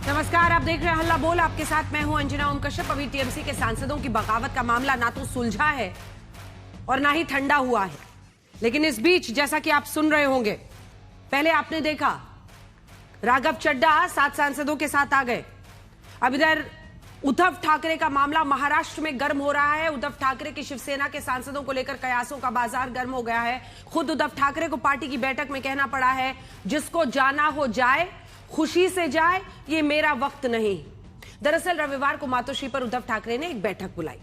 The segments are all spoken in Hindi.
नमस्कार, आप देख रहे हैं हल्ला बोल। आपके साथ मैं हूं अंजना ओम कश्यप। अभी टीएमसी के सांसदों की बगावत का मामला ना तो सुलझा है और ना ही ठंडा हुआ है, लेकिन इस बीच जैसा कि आप सुन रहे होंगे, पहले आपने देखा राघव चड्ढा 7 सांसदों के साथ आ गए। अब इधर उद्धव ठाकरे का मामला महाराष्ट्र में गर्म हो रहा है। उद्धव ठाकरे की शिवसेना के सांसदों को लेकर कयासों का बाजार गर्म हो गया है। खुद उद्धव ठाकरे को पार्टी की बैठक में कहना पड़ा है, जिसको जाना हो जाए, खुशी से जाए, ये मेरा वक्त नहीं। दरअसल रविवार को मातोश्री पर उद्धव ठाकरे ने एक बैठक बुलाई।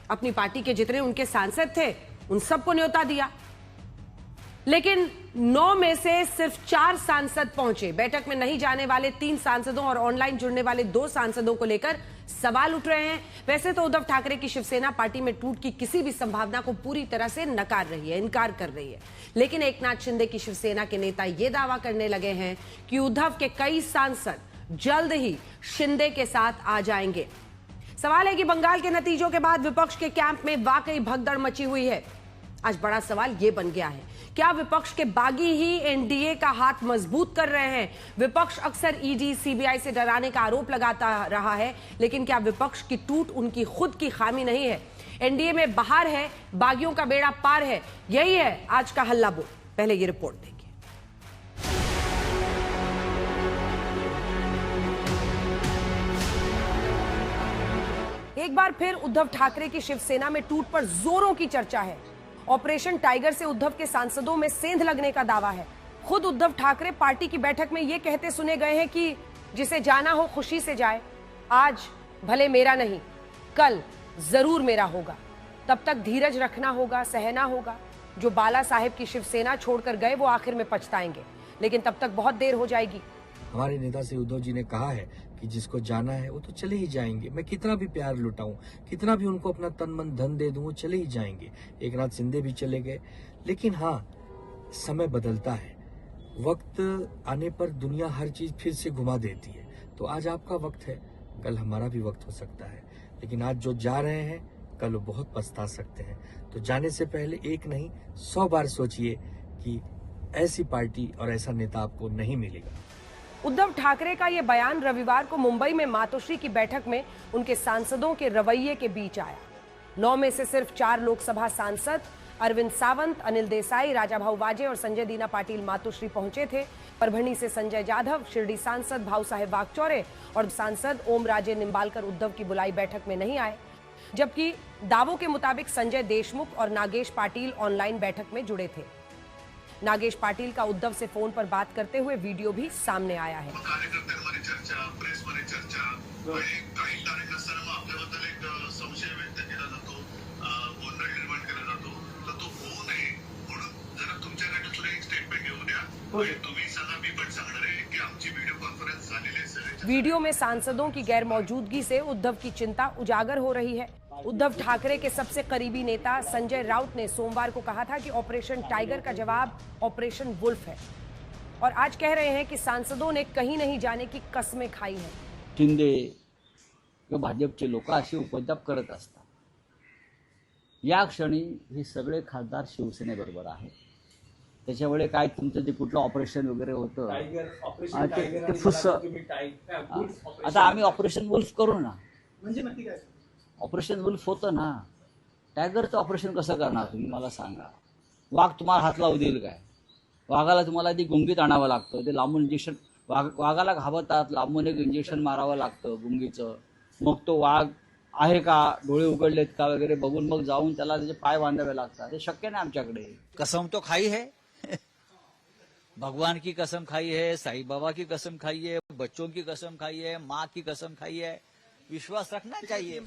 अपनी पार्टी के जितने उनके सांसद थे उन सबको न्योता दिया, लेकिन 9 में से सिर्फ 4 सांसद पहुंचे। बैठक में नहीं जाने वाले 3 सांसदों और ऑनलाइन जुड़ने वाले 2 सांसदों को लेकर सवाल उठ रहे हैं। वैसे तो उद्धव ठाकरे की शिवसेना पार्टी में टूट की किसी भी संभावना को पूरी तरह से नकार रही है, इनकार कर रही है, लेकिन एकनाथ शिंदे की शिवसेना के नेता यह दावा करने लगे हैं कि उद्धव के कई सांसद जल्द ही शिंदे के साथ आ जाएंगे। सवाल है कि बंगाल के नतीजों के बाद विपक्ष के कैंप में वाकई भगदड़ मची हुई है। आज बड़ा सवाल यह बन गया है, क्या विपक्ष के बागी ही एनडीए का हाथ मजबूत कर रहे हैं? विपक्ष अक्सर ईडी सीबीआई से डराने का आरोप लगाता रहा है, लेकिन क्या विपक्ष की टूट उनकी खुद की खामी नहीं है? एनडीए में बाहर है, बागियों का बेड़ा पार है। यही है आज का हल्ला बोल। पहले ये रिपोर्ट देखिए। एक बार फिर उद्धव ठाकरे की शिवसेना में टूट पर जोरों की चर्चा है। ऑपरेशन टाइगर से उद्धव के सांसदों में सेंध लगने का दावा है। खुद उद्धव ठाकरे पार्टी की बैठक में यह कहते सुने गए हैं कि जिसे जाना हो खुशी से जाए, आज भले मेरा नहीं, कल जरूर मेरा होगा। तब तक धीरज रखना होगा, सहना होगा। जो बाला साहेब की शिवसेना छोड़कर गए वो आखिर में पछताएंगे, लेकिन तब तक बहुत देर हो जाएगी। हमारे नेता से उद्धव जी ने कहा है कि जिसको जाना है वो तो चले ही जाएंगे। मैं कितना भी प्यार लुटाऊं, कितना भी उनको अपना तन मन धन दे दूं, वो चले ही जाएंगे। एकनाथ शिंदे भी चले गए, लेकिन हाँ, समय बदलता है। वक्त आने पर दुनिया हर चीज फिर से घुमा देती है। तो आज आपका वक्त है, कल हमारा भी वक्त हो सकता है, लेकिन आज जो जा रहे हैं कल वो बहुत पछता सकते हैं। तो जाने से पहले एक नहीं 100 बार सोचिए कि ऐसी पार्टी और ऐसा नेता आपको नहीं मिलेगा। उद्धव ठाकरे का यह बयान रविवार को मुंबई में मातोश्री की बैठक में उनके सांसदों के रवैये के बीच आया। 9 में से सिर्फ 4 लोकसभा सांसद अरविंद सावंत, अनिल देसाई, राजाभाऊ वाजे और संजय दीना पाटिल मातोश्री पहुंचे थे। परभणी से संजय जाधव, शिरडी सांसद भाऊ साहेब वागचौरे और सांसद ओम राजे निंबालकर उद्धव की बुलाई बैठक में नहीं आए, जबकि दावों के मुताबिक संजय देशमुख और नागेश पाटिल ऑनलाइन बैठक में जुड़े थे। नागेश पाटिल का उद्धव से फोन पर बात करते हुए वीडियो भी सामने आया है। कार्यकर्त्यांमध्ये चर्चा, प्रेसमध्ये चर्चा, काही कार्यकर्त्यांना आपल्याबद्दल एक संशय व्यक्त केला जातो, गोंधळ निर्माण केला जातो, तर तो होऊ नये म्हणून जरा तुमच्याकडे सुद्धा एक स्टेटमेंट घेऊन द्या। तुम्ही सांगा, मी पण सांगणार आहे की आमची व्हिडिओ कॉन्फ्रेंस झालेली आहे। वीडियो में सांसदों की गैर मौजूदगी से उद्धव की चिंता उजागर हो रही है। उद्धव ठाकरे के सबसे करीबी नेता संजय राउत ने सोमवार को कहा था कि ऑपरेशन टाइगर का जवाब ऑपरेशन वुल्फ है, और आज कह रहे हैं कि सांसदों ने कहीं नहीं जाने की कसमें खाई हैं। शिंदे किंवा भाजपचे लोक असे उपद्व्याप करत असतात। या क्षणी हे सगळे खासदार शिवसेनेबरोबर आहेत। त्याच्यामुळे काय तुमचं जे कुठलं ऑपरेशन वगैरे होतं ते फुस, आता आम्ही ऑपरेशन वुल्फ करू ना। म्हणजे नक्की काय ऑपरेशन वुल्फ होतं ना, टायगरचं ऑपरेशन कसं करणार तुम्ही मला सांगा? वाघ तुम्हाला हात लावू देईल काय? वाघाला तुम्हाला ती गुंगीत आणावं लागतं, ते लांबून इंजेक्शन, वाघाला घाबरतात, लांबून एक इंजेक्शन मारावं लागतं गुंगीचं, मग तो वाघ आहे का, डोळे उघडलेत का वगैरे बघून मग जाऊन त्याला त्याचे पाय बांधावे लागतात। ते शक्य नाही आमच्याकडे। कसम तो खाई है, भगवान की कसम खाई है, साईं बाबा की कसम खाई है, बच्चों की कसम खाई है, माँ की कसम खाई है। विश्वास रखना चाहिए।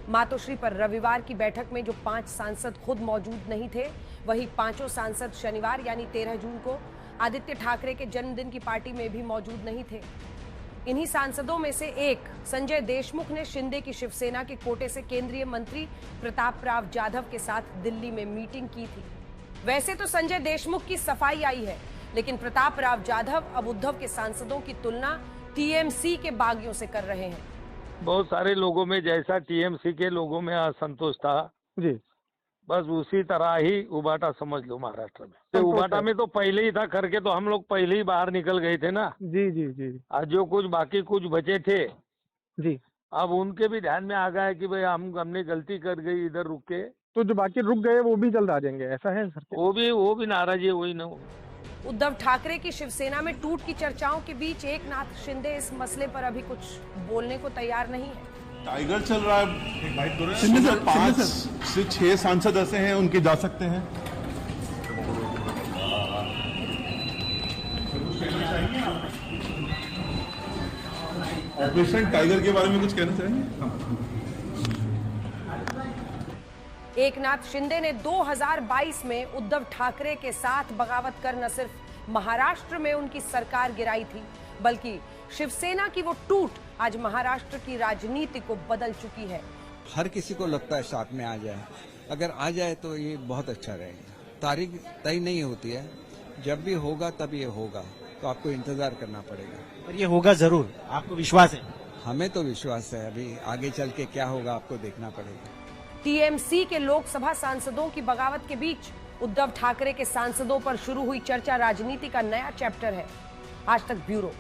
मातोश्री पर रविवार की बैठक में जो 5 सांसद खुद मौजूद नहीं थे, वही 5 सांसद शनिवार यानी 13 जून को आदित्य ठाकरे के जन्मदिन की पार्टी में भी मौजूद नहीं थे। इन्हीं सांसदों में से एक संजय देशमुख ने शिंदे की शिवसेना के कोटे से केंद्रीय मंत्री प्रताप राव जाधव के साथ दिल्ली में मीटिंग की थी। वैसे तो संजय देशमुख की सफाई आई है, लेकिन प्रताप राव जाधव अब उद्धव के सांसदों की तुलना टीएमसी के बागियों से कर रहे हैं। बहुत सारे लोगों में जैसा टीएमसी के लोगों में असंतोष था जी, बस उसी तरह ही उबाटा समझ लो महाराष्ट्र में। तो उबाटा में तो पहले ही था करके, तो हम लोग पहले ही बाहर निकल गए थे ना। जी जी जी आज जो कुछ बाकी कुछ बचे थे, जी। अब उनके भी ध्यान में आ गया है कि भाई हमने गलती कर गई, इधर रुक के। तो जो बाकी रुक गए वो भी जल्द आ जाएंगे, ऐसा है सर? वो भी नाराज है, वही ना। उद्धव ठाकरे की शिवसेना में टूट की चर्चाओं के बीच एकनाथ शिंदे इस मसले पर अभी कुछ बोलने को तैयार नहीं है। टाइगर चल रहा है, उसमें 5 से 6 सांसद ऐसे हैं उनके जा सकते हैं। ऑपरेशन टाइगर के बारे में कुछ कहना चाहेंगे? एकनाथ शिंदे ने 2022 में उद्धव ठाकरे के साथ बगावत कर न सिर्फ महाराष्ट्र में उनकी सरकार गिराई थी, बल्कि शिवसेना की वो टूट आज महाराष्ट्र की राजनीति को बदल चुकी है। हर किसी को लगता है साथ में आ जाए, अगर आ जाए तो ये बहुत अच्छा रहेगा। तारीख तय नहीं होती है, जब भी होगा तब ये होगा, तो आपको इंतजार करना पड़ेगा। पर ये होगा जरूर, आपको विश्वास है? हमें तो विश्वास है, अभी आगे चल के क्या होगा आपको देखना पड़ेगा। टीएमसी के लोकसभा सांसदों की बगावत के बीच उद्धव ठाकरे के सांसदों पर शुरू हुई चर्चा राजनीति का नया चैप्टर है। आज तक ब्यूरो।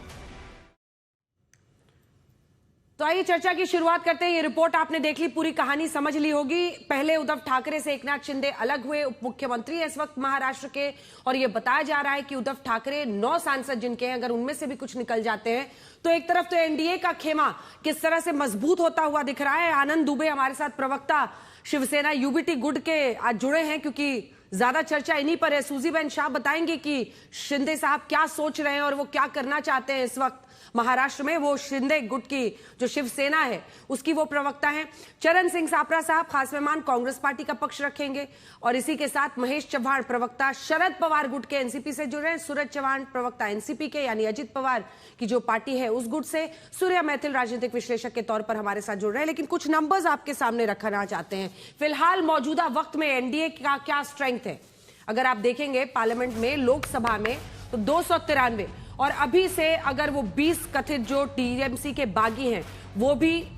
तो आइए चर्चा की शुरुआत करते हैं। ये रिपोर्ट आपने देख ली, पूरी कहानी समझ ली होगी। पहले उद्धव ठाकरे से एकनाथ शिंदे अलग हुए, उप मुख्यमंत्री है इस वक्त महाराष्ट्र के, और ये बताया जा रहा है कि उद्धव ठाकरे 9 सांसद जिनके हैं, अगर उनमें से भी कुछ निकल जाते हैं तो एक तरफ तो एनडीए का खेमा किस तरह से मजबूत होता हुआ दिख रहा है। आनंद दुबे हमारे साथ, प्रवक्ता शिवसेना यूबीटी गुट के, आज जुड़े हैं क्योंकि ज्यादा चर्चा इन्हीं पर है। सूजी बहन शाह बताएंगे कि शिंदे साहब क्या सोच रहे हैं और वो क्या करना चाहते हैं इस वक्त महाराष्ट्र में। वो शिंदे गुट की जो शिवसेना है उसकी वो प्रवक्ता हैं। चरण सिंह सापरा साहब खास मेहमान, कांग्रेस पार्टी का पक्ष रखेंगे। और इसी के साथ महेश चव्हाण, प्रवक्ता शरद पवार गुट के एनसीपी से जुड़े हैं। सूरज चौहान, प्रवक्ता एनसीपी के यानी अजित पवार की जो पार्टी है उस गुट से। सूर्या मैथिल राजनीतिक विश्लेषक के तौर पर हमारे साथ जुड़ रहे हैं। लेकिन कुछ नंबर्स आपके सामने रखना चाहते हैं। फिलहाल मौजूदा वक्त में एनडीए का क्या स्ट्रेंथ है, अगर आप देखेंगे पार्लियामेंट में, लोकसभा में तो 293, और अभी से अगर वो 20 कथित जो टीएमसी के बागी हैं वो भी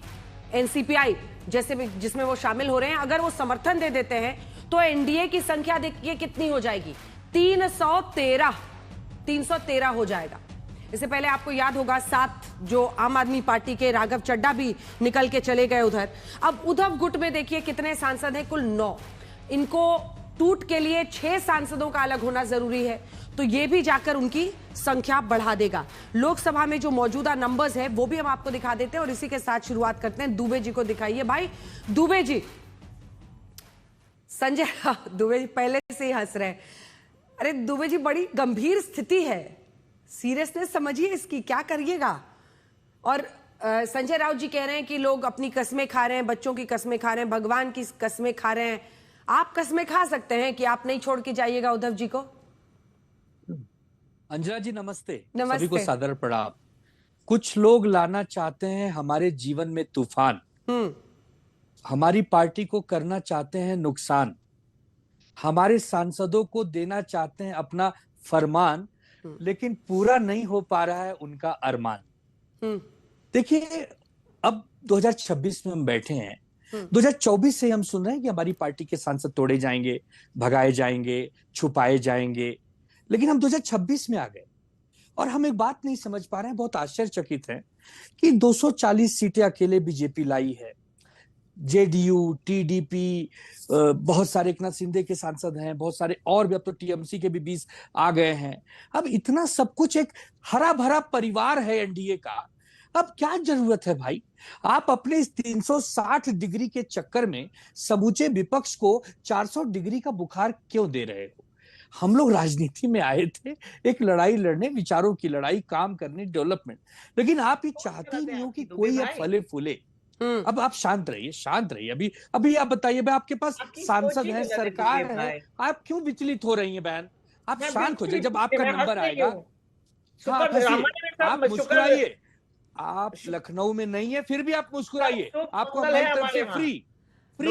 एनसीपीआई जैसे जिसमें वो शामिल हो रहे हैं, अगर वो समर्थन दे देते हैं तो एनडीए की संख्या देखिए कितनी हो जाएगी, 313 हो जाएगा। इससे पहले आपको याद होगा 7 जो आम आदमी पार्टी के राघव चड्ढा भी निकल के चले गए उधर। अब उद्धव गुट में देखिए कितने सांसद हैं, कुल 9। इनको टूट के लिए 6 सांसदों का अलग होना जरूरी है, तो ये भी जाकर उनकी संख्या बढ़ा देगा। लोकसभा में जो मौजूदा नंबर्स है वो भी हम आपको दिखा देते हैं और इसी के साथ शुरुआत करते हैं। दुबे जी को दिखाइए भाई। दुबे जी, संजय दुबे जी पहले से ही हंस रहे हैं। अरे दुबे जी, बड़ी गंभीर स्थिति है, सीरियसनेस समझिए इसकी, क्या करिएगा। और संजय राउत जी कह रहे हैं कि लोग अपनी कस्में खा रहे हैं, बच्चों की कस्में खा रहे हैं, भगवान की कस्में खा रहे हैं। आप कस्में खा सकते हैं कि आप नहीं छोड़ के जाइएगा उद्धव जी को? अंजना जी नमस्ते। नमस्ते। सभी को सादर प्रणाम। कुछ लोग लाना चाहते हैं हमारे जीवन में तूफान, हमारी पार्टी को करना चाहते हैं नुकसान, हमारे सांसदों को देना चाहते हैं अपना फरमान, लेकिन पूरा नहीं हो पा रहा है उनका अरमान। देखिए, अब 2026 में हम बैठे हैं, 2024 से हम सुन रहे हैं कि हमारी पार्टी के सांसद तोड़े जाएंगे, भगाए जाएंगे, छुपाए जाएंगे, लेकिन हम 2026 में आ गए और हम एक बात नहीं समझ पा रहे हैं, बहुत आश्चर्यचकित है कि 240 सीटें अकेले बीजेपी लाई है। जेडीयू, टीडीपी, बहुत सारे एकनाथ शिंदे के सांसद हैं, बहुत सारे और भी, अब तो टीएमसी के भी 20 आ गए हैं। अब इतना सब कुछ, एक हरा भरा परिवार है एनडीए का। अब क्या जरूरत है भाई, आप अपने इस 360 डिग्री के चक्कर में समूचे विपक्ष को 400 डिग्री का बुखार क्यों दे रहे हो? हम लोग राजनीति में आए थे एक लड़ाई लड़ने, विचारों की लड़ाई, काम करने, डेवलपमेंट, लेकिन आप ये चाहते ही नहीं हो कि कोई अब फले फूले। अब आप शांत रहिए, शांत रहिए। अभी आप बताइए भाई, आपके पास सांसद है, सरकार है, आप क्यों विचलित हो रही हैं बहन? आप शांत हो जाइए, जब आपका नंबर आएगा। आप मुस्कुराइए, आप लखनऊ में नहीं है फिर भी आप मुस्कुराइए, आपको हमारी तरफ से फ्री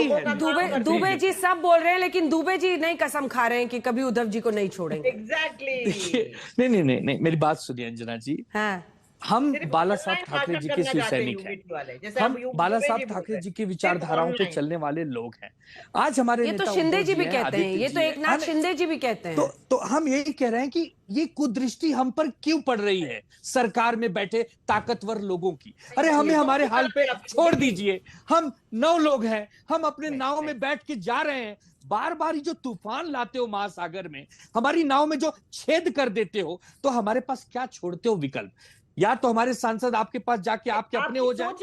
है। दुबे जी सब बोल रहे हैं, लेकिन दुबे जी नहीं कसम खा रहे हैं कि कभी उद्धव जी को नहीं छोड़ेंगे। एग्जैक्टली। नहीं, मेरी बात सुनिए अंजना जी। हाँ। हम सिर्फ बाला साहब online ठाकरे भाषण जी के करना शिव चाहते हैं सैनिक हैं। यूपी वाले, जैसे हम आप बाला दुबे साहब जी बोल ठाकरे रहे जी हैं, की सिर्फ विचारधाराओं पे online। चलने वाले लोग हैं। आज हमारे ये तो नेता शिंदे उद्धव जी भी हैं, कहते हैं, आदित्य ये जी तो हैं। एकनाथ शिंदे जी भी कहते हैं। तो हम यही कह रहे हैं कि ये कुदृष्टि हम पर क्यों पड़ रही है सरकार में बैठे ताकतवर लोगों की। अरे हमें हमारे हाल पे छोड़ दीजिए। हम 9 लोग हैं, हम अपने नाव में बैठ के जा रहे हैं। बार बार जो तूफान लाते हो महासागर में, हमारी नाव में जो छेद कर देते हो, तो हमारे पास क्या छोड़ते हो विकल्प? या तो हमारे सांसद आपके पास जाके आपके अपने हो जाए,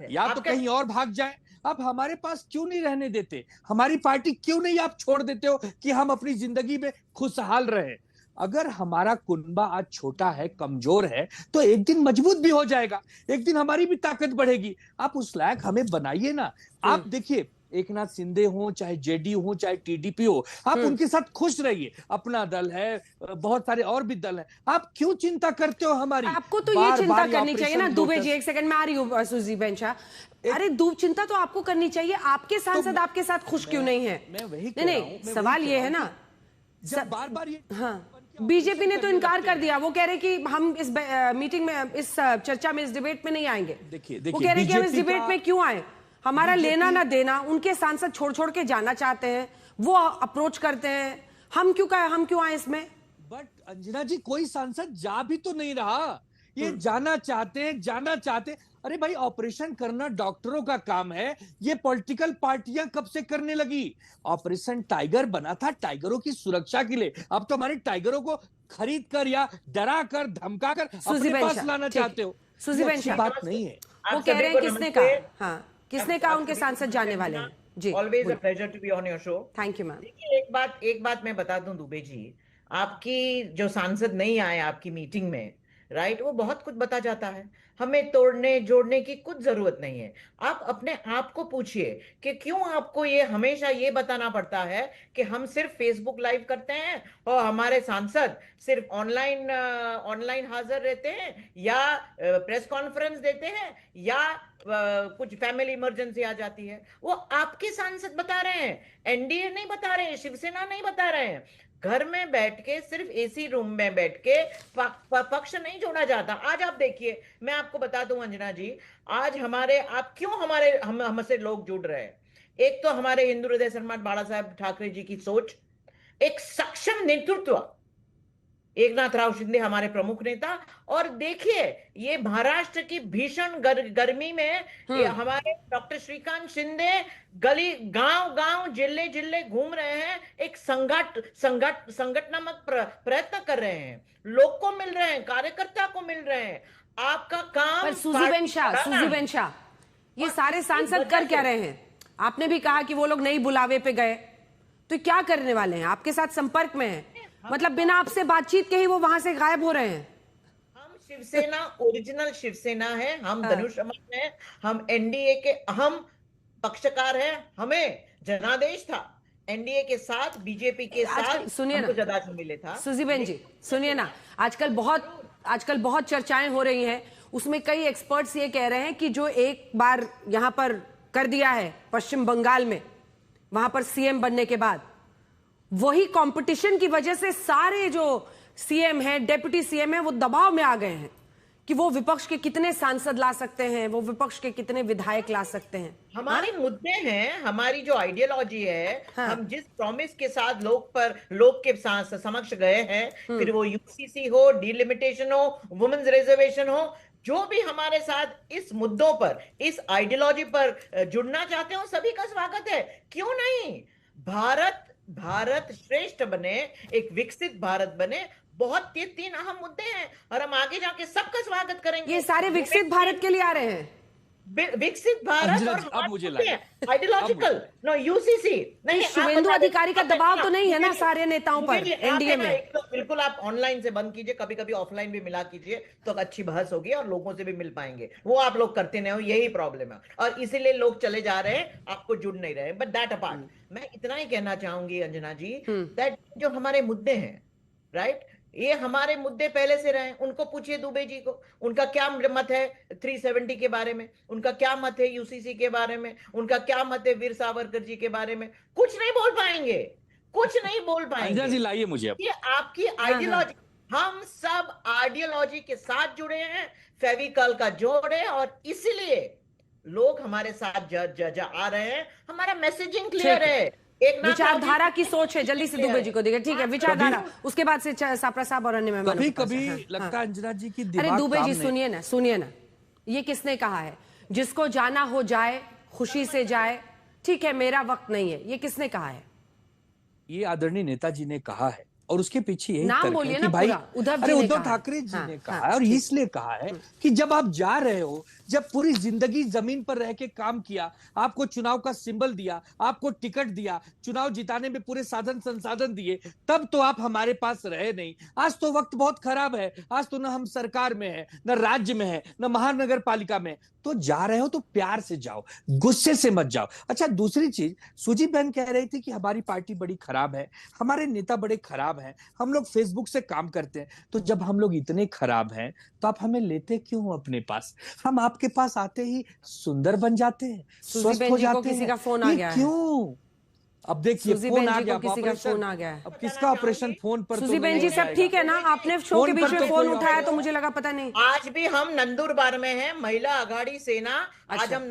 या तो कहीं और भाग जाए। आप हमारे पास क्यों नहीं रहने देते? हमारी पार्टी क्यों नहीं आप छोड़ देते हो कि हम अपनी जिंदगी में खुशहाल रहे? अगर हमारा कुनबा आज छोटा है, कमजोर है, तो एक दिन मजबूत भी हो जाएगा, एक दिन हमारी भी ताकत बढ़ेगी। आप उस लायक हमें बनाइए ना। आप देखिए, एकनाथ शिंदे हो, चाहे जेडीयू हो, चाहे टीडीपी हो, आप उनके साथ खुश रहिए। अपना दल है, बहुत सारे और भी दल हैं। आप क्यों चिंता करते हो हमारी? आपको तो ये चिंता करनी चाहिए ना दुबे जी। एक सेकंड में आ रही हूँ सुजी बेंचा। अरे चिंता तो आपको करनी चाहिए। आपके सांसद आपके साथ खुश क्यों नहीं है? मैं वही नहीं, सवाल ये है ना, बार बार हाँ, बीजेपी ने तो इनकार कर दिया। वो कह रहे कि हम इस मीटिंग में, इस चर्चा में, इस डिबेट में नहीं आएंगे। देखिए, वो कह रहे हैं कि हम इस डिबेट में क्यों आए? हमारा लेना ना देना, उनके सांसद छोड़ छोड़ के जाना चाहते हैं, वो अप्रोच करते हैं। हम क्यों आए इसमें? बट अंजना जी, कोई सांसद जा भी तो नहीं रहा। ये जाना चाहते हैं। अरे भाई, ऑपरेशन करना डॉक्टरों का काम है, ये पॉलिटिकल पार्टियां कब से करने लगी? ऑपरेशन टाइगर बना था टाइगरों की सुरक्षा के लिए। अब तो हमारे टाइगरों को खरीद कर या डरा कर, धमका कर अपने पास लाना चाहते हो। सुजी बेंचा, बात नहीं है। वो कह रहे हैं किसने कहा? हाँ, किसने कहा उनके सांसद जाने वाले हैं? जी, always a pleasure to be on your show. Thank you ma'am. देखिए, एक बात मैं बता दूं दुबे जी, आपकी जो सांसद नहीं आए आपकी मीटिंग में, राइट, वो बहुत कुछ बता जाता है। हमें तोड़ने जोड़ने की कुछ जरूरत नहीं है। आप अपने आप को पूछिए कि क्यों आपको ये हमेशा ये बताना पड़ता है कि हम सिर्फ फेसबुक लाइव करते हैं और हमारे सांसद सिर्फ ऑनलाइन हाजिर रहते हैं, या प्रेस कॉन्फ्रेंस देते हैं, या कुछ फैमिली इमरजेंसी आ जाती है। वो आपके सांसद बता रहे हैं, एनडीए नहीं बता रहे हैं, शिवसेना नहीं बता रहे हैं। घर में बैठ के, सिर्फ एसी रूम में बैठ के पक्ष नहीं जोड़ा जाता। आज आप देखिए, मैं आपको बता दूं अंजना जी, आज हमसे लोग जुड़ रहे हैं। एक तो हमारे हिंदू हृदय सम्राट बाला साहब ठाकरे जी की सोच, एक सक्षम नेतृत्व, एकनाथ राव शिंदे हमारे प्रमुख नेता। और देखिए, ये महाराष्ट्र की भीषण गर्मी में हमारे डॉक्टर श्रीकांत शिंदे गली, गांव जिले जिले घूम रहे हैं, एक संगठनात्मक प्रयत्न कर रहे हैं, लोग को मिल रहे हैं, कार्यकर्ता को मिल रहे हैं। आपका काम। पर सुजी बेंचा, ये सारे सांसद कर क्या रहे हैं? आपने भी कहा कि वो लोग नई बुलावे पे गए, तो क्या करने वाले हैं? आपके साथ संपर्क में है, मतलब बिना आपसे बातचीत के ही वो वहां से गायब हो रहे हैं। हम शिवसेना, ओरिजिनल शिवसेना है, हम धनुष-अमन है, हम एनडीए के अहम पक्षकार हैं। हमें जनादेश था एनडीए के साथ, बीजेपी के साथ, सुनिए ना, जनादेश मिले था। सुजी बेन जी सुनिए ना, आजकल बहुत चर्चाएं हो रही हैं, उसमें कई एक्सपर्ट्स ये कह रहे हैं कि जो एक बार यहां पर कर दिया है पश्चिम बंगाल में, वहां पर सीएम बनने के बाद, वही कंपटीशन की वजह से सारे जो सीएम हैं, डेप्यूटी सीएम हैं, वो दबाव में आ गए हैं कि वो विपक्ष के कितने सांसद ला सकते हैं, वो विपक्ष के कितने विधायक ला सकते हैं। हमारे मुद्दे हैं, हमारी जो आइडियोलॉजी है, हम जिस प्रॉमिस के साथ लोग के समक्ष गए हैं, फिर वो यूसीसी हो, डिलिमिटेशन हो, वुमेन्स रिजर्वेशन हो, जो भी हमारे साथ इस मुद्दों पर, इस आइडियोलॉजी पर जुड़ना चाहते हो, सभी का स्वागत है। क्यों नहीं? भारत श्रेष्ठ बने, एक विकसित भारत बने, बहुत 3 अहम मुद्दे हैं और हम आगे जाके सबका स्वागत करेंगे। ये सारे विकसित भारत के लिए आ रहे हैं। विकसित भारत और अब मुझे लगा आइडियोलॉजिकल, नो यूसीसी नहीं। शुभेंदु अधिकारी का दबाव तो नहीं है ना सारे नेताओं पर एनडीए में? तो बिल्कुल आप ऑनलाइन से बंद कीजिए, कभी कभी ऑफलाइन भी मिला कीजिए, तो अच्छी बहस होगी और लोगों से भी मिल पाएंगे। वो आप लोग करते नहीं हो, यही प्रॉब्लम है और इसीलिए लोग चले जा रहे हैं, आपको जुड़ नहीं रहे। बट दैट अपार्ट, मैं इतना ही कहना चाहूंगी अंजना जी, दैट जो हमारे मुद्दे हैं, राइट, ये हमारे मुद्दे पहले से रहे। उनको पूछिए दुबे जी को, उनका क्या मत है 370 के बारे में, उनका क्या मत है यूसीसी के बारे में, उनका क्या मत है वीर सावरकर जी के बारे में। कुछ नहीं बोल पाएंगे, कुछ नहीं बोल पाएंगे। लाइए मुझे, ये आपकी आइडियोलॉजी। हम सब आइडियोलॉजी के साथ जुड़े हैं, फेविकॉल का जोड़ है, और इसलिए लोग हमारे साथ आ रहे हैं। हमारा मैसेजिंग क्लियर है, एक विचारधारा की सोच है। जल्दी से दुबे जी को देखिए, ठीक है, विचारधारा, उसके बाद से सापरा साहब और अन्य मेहमान। कभी लगता है अंजना जी की अरे दुबे जी सुनिए ना, ये किसने कहा है जिसको जाना हो जाए, खुशी से जाए, ठीक है, मेरा वक्त नहीं है, ये किसने कहा है? ये आदरणीय नेताजी ने कहा है, और उसके पीछे यही नाम तर्क बोलिए है ना कि भाई पूरा। उद्धव ठाकरे जी ने कहा है, और इसलिए कहा है कि जब आप जा रहे हो, जब पूरी जिंदगी जमीन पर रह के काम किया, आपको चुनाव का सिंबल दिया, आपको टिकट दिया, चुनाव जिताने में पूरे साधन संसाधन दिए, तब तो आप हमारे पास रहे नहीं। आज तो वक्त बहुत खराब है, आज तो न हम सरकार में है, न राज्य में है, न महानगर पालिका में। तो जा रहे हो तो प्यार से जाओ, गुस्से से मत जाओ। अच्छा, दूसरी चीज, सुजी बहन कह रही थी कि हमारी पार्टी बड़ी खराब है, हमारे नेता बड़े खराब हैं, हम लोग फेसबुक से काम करते हैं। तो जब हम लोग इतने खराब हैं तो आप हमें लेते क्यों अपने पास? हम आपके पास आते ही सुंदर बन जाते हैं, स्वस्थ हो जाते हैं। किसी का फोन आ गया है। क्यों? अब देखिए, फोन आ गया, किसी का फोन आ गया है। अब किसका ऑपरेशन फोन पर? सुजी बहन जी सब ठीक है ना? आपने शो के बीच में फोन उठाया तो मुझे लगा पता नहीं। आज भी हम नंदुरबार में हैं, महिला आघाड़ी सेना। आज हम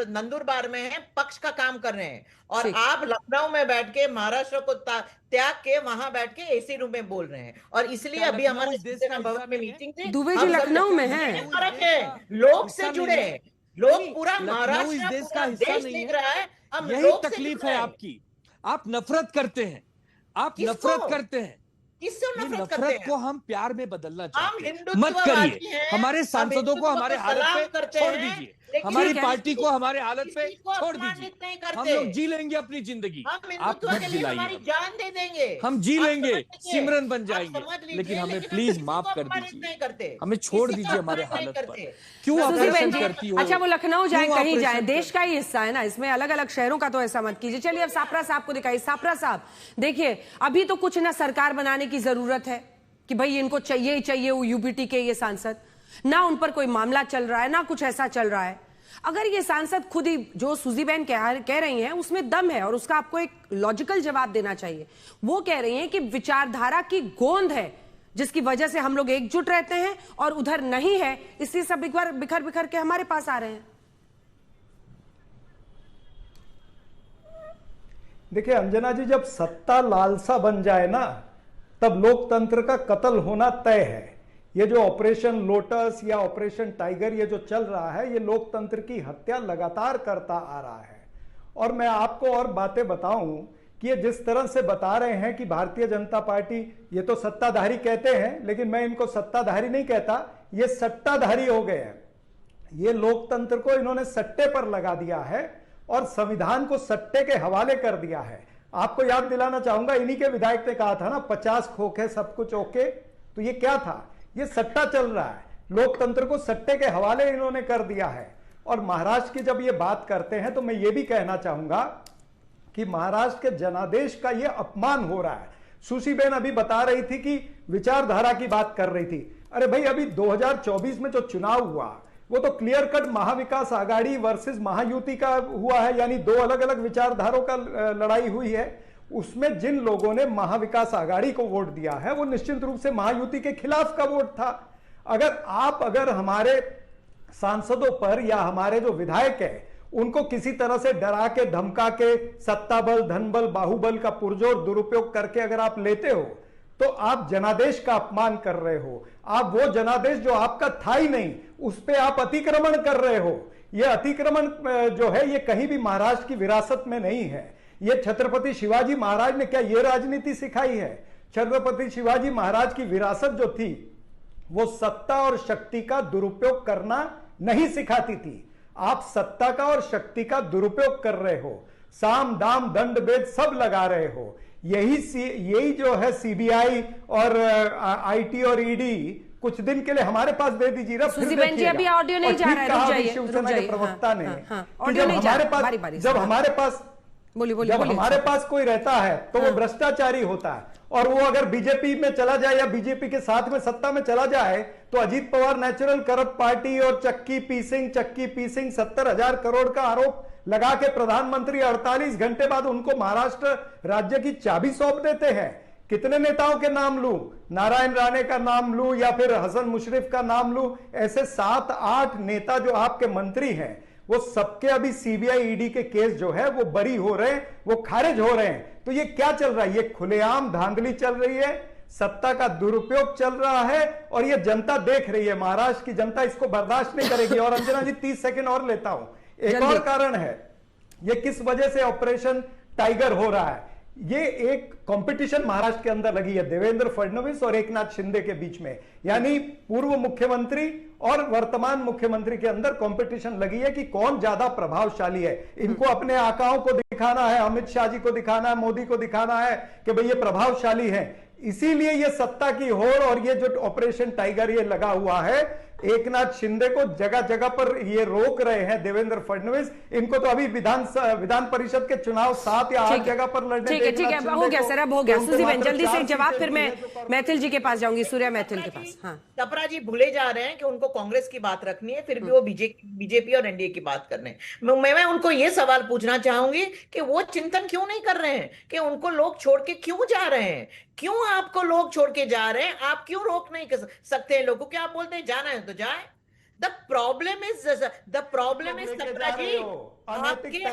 नंदुरबार में हैं, पक्ष का काम कर रहे हैं, और आप लखनऊ में बैठ के महाराष्ट्र को त्याग के वहां बैठ के एसी रूम में बोल रहे हैं। और इसलिए अभी हमारे भवन में मीटिंग थी। दुबे जी लखनऊ में हैं। फर्क है, लोग से जुड़े हैं, लोग पूरा महाराष्ट्र देश का पूरा हिस्सा देश नहीं देख है। रहा है। हम यही लोग से तकलीफ जुड़ रहे है हैं। आपकी, आप नफरत करते हैं, आप किसको? नफरत करते हैं। किससे ये नफरत करते नफरत हैं? को हम प्यार में बदलना हम चाहते हैं। हिंदुत्ववादी मत करिए, हैं, हमारे हम सांसदों को हमारे हिंदुत्व हालत सलाम पे करते छोड़ हैं, दीजिए, लेकिन हमारी ठीक है। पार्टी को हमारे हालत पे किसी को छोड़ अपमानित दीजिए। नहीं हम करते। लोग जी लेंगे अपनी जिंदगी, हम आप हिंदुत्व मत के लिए हमारी जिलाइए। जान दे देंगे। हम जी आप लेंगे, समझ लीजिए। सिमरन बन आप जाएंगे, समझ लीजिए, लेकिन हमें हम प्लीज किसी माफ को कर अपमानित दीजिए, नहीं करते। हमें छोड़ किसी को दीजिए हमारे अपमानित नहीं हालत पर। करते। क्यों सुजी ऑपरेशन बहन जी, करती हो? अच्छा वो लखनऊ जाए, क्यों कहीं ऑपरेशन जाए, करती देश का ही हिस्सा है ना, इसमें अलग अलग शहरों का तो ऐसा मत कीजिए। चलिए अब सापरा साहब को दिखाइए। सापरा साहब देखिए, अभी तो कुछ ना सरकार बनाने की जरूरत है कि भाई इनको चाहिए ही चाहिए वो यूपीटी के ये सांसद, ना उन पर कोई मामला चल रहा है, ना कुछ ऐसा चल रहा है। अगर ये सांसद खुद ही जो सुजी बहन कह रही हैं उसमें दम है और उसका आपको एक लॉजिकल जवाब देना चाहिए। वो कह रही हैं कि विचारधारा की गोंद है जिसकी वजह से हम लोग एकजुट रहते हैं, और उधर नहीं है, इसलिए सब एक बार बिखर बिखर के हमारे पास आ रहे हैं। देखिए अंजना जी, जब सत्ता लालसा बन जाए ना, तब लोकतंत्र का कत्ल होना तय है। ये जो ऑपरेशन लोटस या ऑपरेशन टाइगर ये जो चल रहा है, ये लोकतंत्र की हत्या लगातार करता आ रहा है। और मैं आपको और बातें बताऊं कि ये जिस तरह से बता रहे हैं कि भारतीय जनता पार्टी, ये तो सत्ताधारी कहते हैं, लेकिन मैं इनको सत्ताधारी नहीं कहता, ये सट्टाधारी हो गए हैं। ये लोकतंत्र को इन्होंने सट्टे पर लगा दिया है और संविधान को सट्टे के हवाले कर दिया है। आपको याद दिलाना चाहूंगा, इन्हीं के विधायक ने कहा था ना, 50 खोखे सब कुछ ओके। तो ये क्या था? ये सट्टा चल रहा है, लोकतंत्र को सट्टे के हवाले इन्होंने कर दिया है। और महाराष्ट्र की जब ये बात करते हैं तो मैं ये भी कहना चाहूंगा कि महाराष्ट्र के जनादेश का ये अपमान हो रहा है। सुशीबेन अभी बता रही थी कि विचारधारा की बात कर रही थी। अरे भाई, अभी 2024 में जो चुनाव हुआ वो तो clear cut Mahavikas Aghadi versus Mahayuti का हुआ है, यानी दो अलग अलग विचारधारों का लड़ाई हुई है। उसमें जिन लोगों ने महाविकास आघाड़ी को वोट दिया है वो निश्चित रूप से महायुति के खिलाफ का वोट था। अगर हमारे सांसदों पर या हमारे जो विधायक है उनको किसी तरह से डरा के धमका के सत्ता बल, धन बल, बाहुबल का पुरजोर दुरुपयोग करके अगर आप लेते हो तो आप जनादेश का अपमान कर रहे हो। आप वो जनादेश जो आपका था ही नहीं, उस पे आप अतिक्रमण कर रहे हो। ये अतिक्रमण जो है ये कहीं भी महाराष्ट्र की विरासत में नहीं है। ये छत्रपति शिवाजी महाराज ने क्या ये राजनीति सिखाई है? छत्रपति शिवाजी महाराज की विरासत जो थी वो सत्ता और शक्ति का दुरुपयोग करना नहीं सिखाती थी। आप सत्ता का और शक्ति का दुरुपयोग कर रहे हो, साम दाम दंड भेद सब लगा रहे हो। यही जो है सीबीआई और आईटी और ईडी कुछ दिन के लिए हमारे पास दे दीजिए ना, फिर देखिएगा। अभी ऑडियो नहीं जा रहा है, रुक जाइए, शिवसेना के प्रवक्ता ने ऑडियो नहीं जा रहा, जब हमारे पास जब हमारे पास कोई रहता है तो वो भ्रष्टाचारी होता है, और वो अगर बीजेपी में चला जाए या बीजेपी के साथ में सत्ता में चला जाए तो Ajit Pawar natural corrupt party और चक्की पीसिंग 70,000 करोड़ का आरोप लगा के प्रधानमंत्री 48 घंटे बाद उनको महाराष्ट्र राज्य की चाबी सौंप देते हैं। कितने नेताओं के नाम लूं? नारायण राणे का नाम लूं या फिर हसन मुशर्रफ का नाम लूं? ऐसे 7-8 नेता जो आपके मंत्री हैं, वो सबके अभी सीबीआई ईडी के केस जो है वो बरी हो रहे हैं, वो खारिज हो रहे हैं। तो ये क्या चल रहा है? ये खुलेआम धांधली चल रही है, सत्ता का दुरुपयोग चल रहा है और ये जनता देख रही है। महाराष्ट्र की जनता इसको बर्दाश्त नहीं करेगी। और अंजना जी 30 सेकंड और लेता हूं। एक और कारण है, ये किस वजह से ऑपरेशन टाइगर हो रहा है। ये एक कंपटीशन महाराष्ट्र के अंदर लगी है देवेंद्र फडणवीस और एकनाथ शिंदे के बीच में, यानी पूर्व मुख्यमंत्री और वर्तमान मुख्यमंत्री के अंदर कंपटीशन लगी है कि कौन ज्यादा प्रभावशाली है। इनको अपने आकाओं को दिखाना है, अमित शाह जी को दिखाना है, मोदी को दिखाना है कि भाई ये प्रभावशाली है। इसीलिए ये सत्ता की होड़ और ये जो ऑपरेशन टाइगर ये लगा हुआ है, एकनाथ शिंदे को जगह जगह पर ये रोक रहे हैं देवेंद्र फडणवीस। इनको तो अभी विधान परिषद के चुनाव 7 या 8 जगह पर लड़ने। ठीक है, हो गया सर, अब हो गया। सुजी बहन जल्दी से एक जवाब, फिर मैं मैथिल जी के पास जाऊंगी, सूर्या मैथिल के पास। हाँ, तपरा जी भूले जा रहे हैं कि उनको कांग्रेस की बात रखनी है, फिर भी वो बीजेपी और एनडीए की बात कर रहे हैं। मैं उनको ये सवाल पूछना चाहूंगी कि वो चिंतन क्यों नहीं कर रहे हैं कि उनको लोग छोड़ के क्यों जा रहे हैं? क्यों आपको लोग छोड़ के जा रहे हैं? आप क्यों रोक नहीं कर सकते हैं लोगों को? आप बोलते हैं जाना है तो जाए। द प्रॉब्लम इज तपरा जी, आपके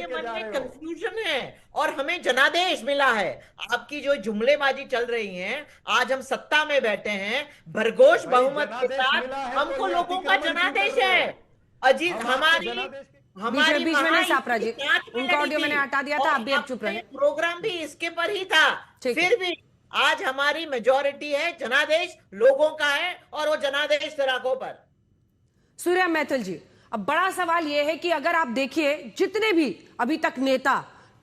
मन में कंफ्यूजन है और हमें जनादेश मिला है। आपकी जो जुमलेबाजी चल रही है, आज हम सत्ता में बैठे हैं भरघोष बहुमत के साथ, हमको लोगों का जनादेश है। अजीत हमारी बीच में नहीं सापरा जी, उनका ऑडियो मैंने हटा दिया था, आप भी अब चुप रहे। प्रोग्राम भी इसके पर ही था, फिर भी आज हमारी मेजॉरिटी है, जनादेश लोगों का है और वो जनादेश सराखों पर। सूर्या मैथिल जी, अब बड़ा सवाल यह है कि अगर आप देखिए जितने भी अभी तक नेता